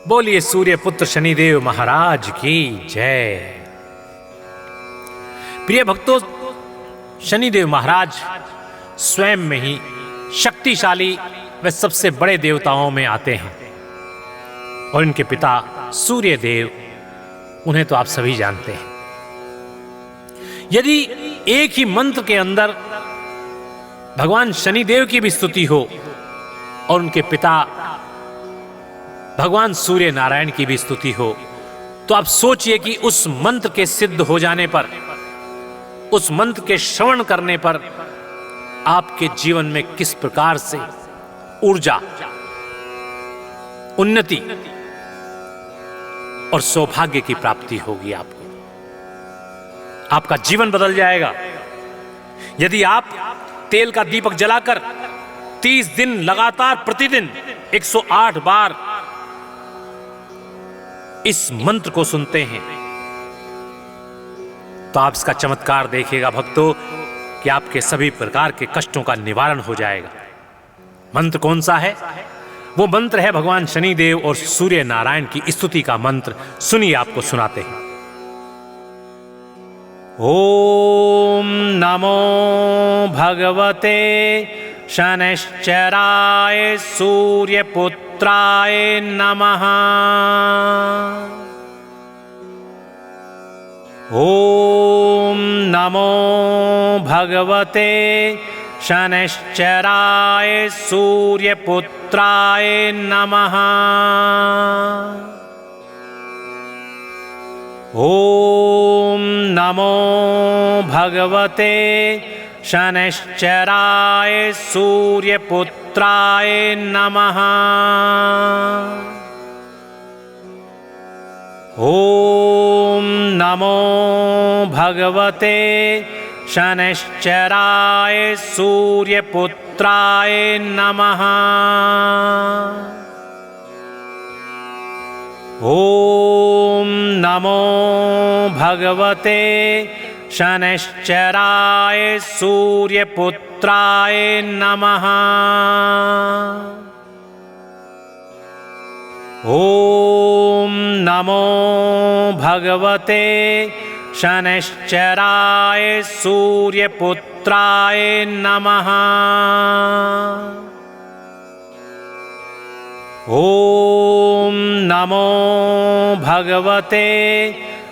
बोलिए सूर्य पुत्र शनिदेव महाराज की जय। प्रिय भक्तों, शनिदेव महाराज स्वयं में ही शक्तिशाली व सबसे बड़े देवताओं में आते हैं और इनके पिता सूर्य देव, उन्हें तो आप सभी जानते हैं। यदि एक ही मंत्र के अंदर भगवान शनिदेव की भी स्तुति हो और उनके पिता भगवान सूर्य नारायण की भी स्तुति हो, तो आप सोचिए कि उस मंत्र के सिद्ध हो जाने पर, उस मंत्र के श्रवण करने पर आपके जीवन में किस प्रकार से ऊर्जा, उन्नति और सौभाग्य की प्राप्ति होगी। आपका जीवन बदल जाएगा। यदि आप तेल का दीपक जलाकर 30 दिन लगातार प्रतिदिन 108 बार इस मंत्र को सुनते हैं, तो आप इसका चमत्कार देखिएगा भक्तों कि आपके सभी प्रकार के कष्टों का निवारण हो जाएगा। मंत्र कौन सा है? वो मंत्र है भगवान शनिदेव और सूर्य नारायण की स्तुति का मंत्र। सुनिए, आपको सुनाते हैं। ओम नमो भगवते शनैश्चराय सूर्यपुत्राय नमः। ओम नमो भगवते शनैश्चराय सूर्यपुत्राय नमः। ओम नमो भगवते शनैश्चराय सूर्यपुत्राय नमः। ओम नमो भगवते शनैश्चराय सूर्यपुत्राय नमः। ओम नमो भगवते शनैश्चराय सूर्यपुत्राय नमः। ओम नमो भगवते शनैश्चराय सूर्यपुत्राय नमः। ओम नमो भगवते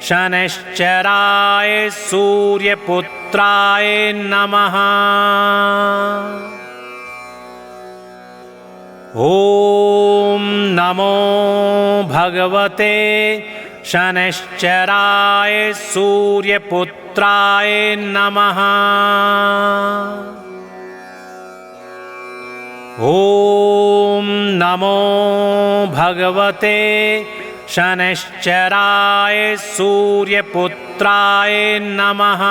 शनैश्चराय सूर्यपुत्राय नमः। ओम नमो भगवते शनैश्चराय सूर्यपुत्राय नमः। ओम नमो भगवते शनैश्चराय सूर्यपुत्राय नमः।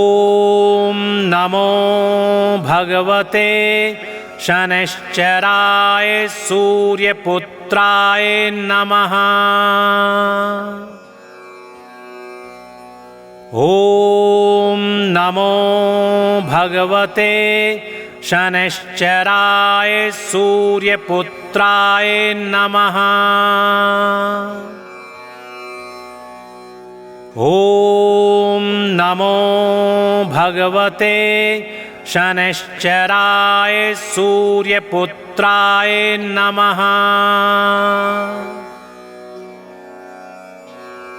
ओम नमो भगवते शनैश्चराय सूर्यपुत्राय नमः। ओम नमो भगवते शनैश्चराय सूर्यपुत्राय नमः। ओम नमो भगवते शनैश्चराय सूर्यपुत्राय नमः।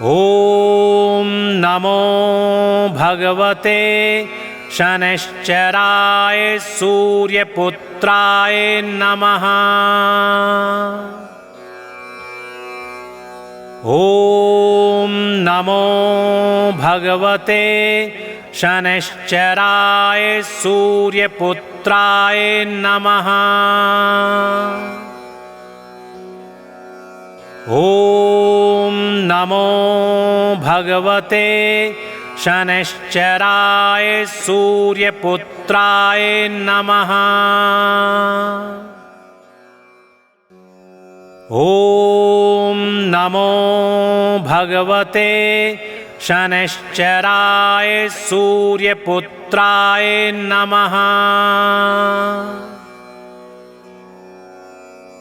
ओम नमो भगवते शनैश्चराय सूर्यपुत्राय नमः। ओम नमो भगवते शनैश्चराय सूर्यपुत्राय नमः। ओम नमो भगवते शनैश्चराय सूर्यपुत्राय नमः। ओम नमो भगवते शनैश्चराय सूर्यपुत्राय नमः।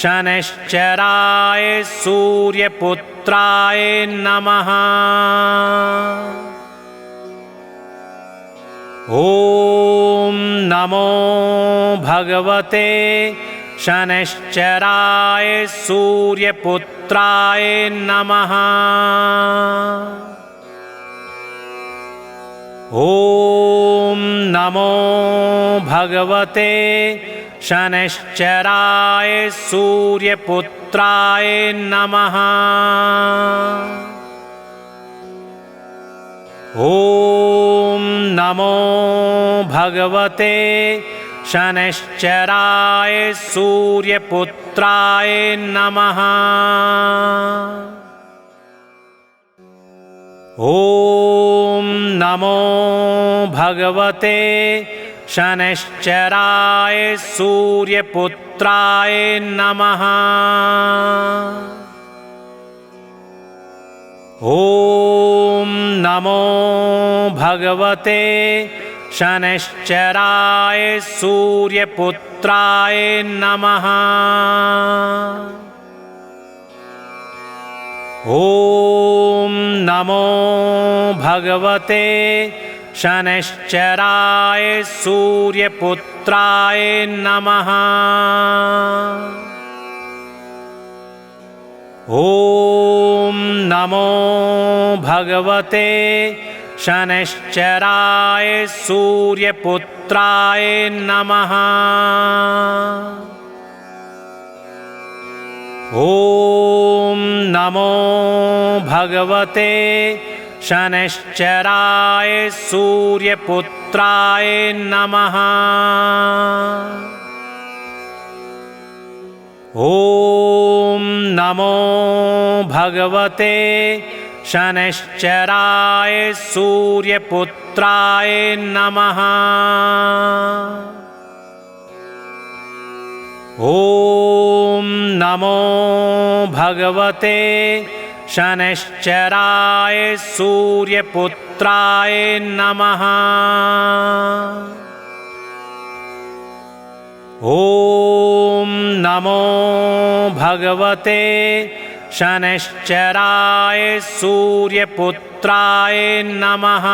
शनैश्चराय सूर्यपुत्राय नमः। ॐ नमो भगवते शनैश्चराय सूर्यपुत्राय नमः। ॐ नमो भगवते शनैश्चराय सूर्यपुत्राय नमः। ॐ नमो भगवते शनैश्चराय सूर्यपुत्राय नमः। ॐ नमो भगवते शनैश्चराय सूर्यपुत्राय नमः। ॐ नमो भगवते शनैश्चराय सूर्यपुत्राय नमः। ॐ नमो भगवते शनैश्चराय सूर्यपुत्राय नमः। ॐ नमो भगवते शनैश्चराय सूर्यपुत्राय नमः। ॐ नमो भगवते शनैश्चराय सूर्यपुत्राय नमः। ॐ नमो भगवते शनैश्चराय सूर्यपुत्राय नमः। ॐ नमो भगवते शनैश्चराय सूर्यपुत्राय नमः। ॐ नमो भगवते शनैश्चराय सूर्यपुत्राय नमः।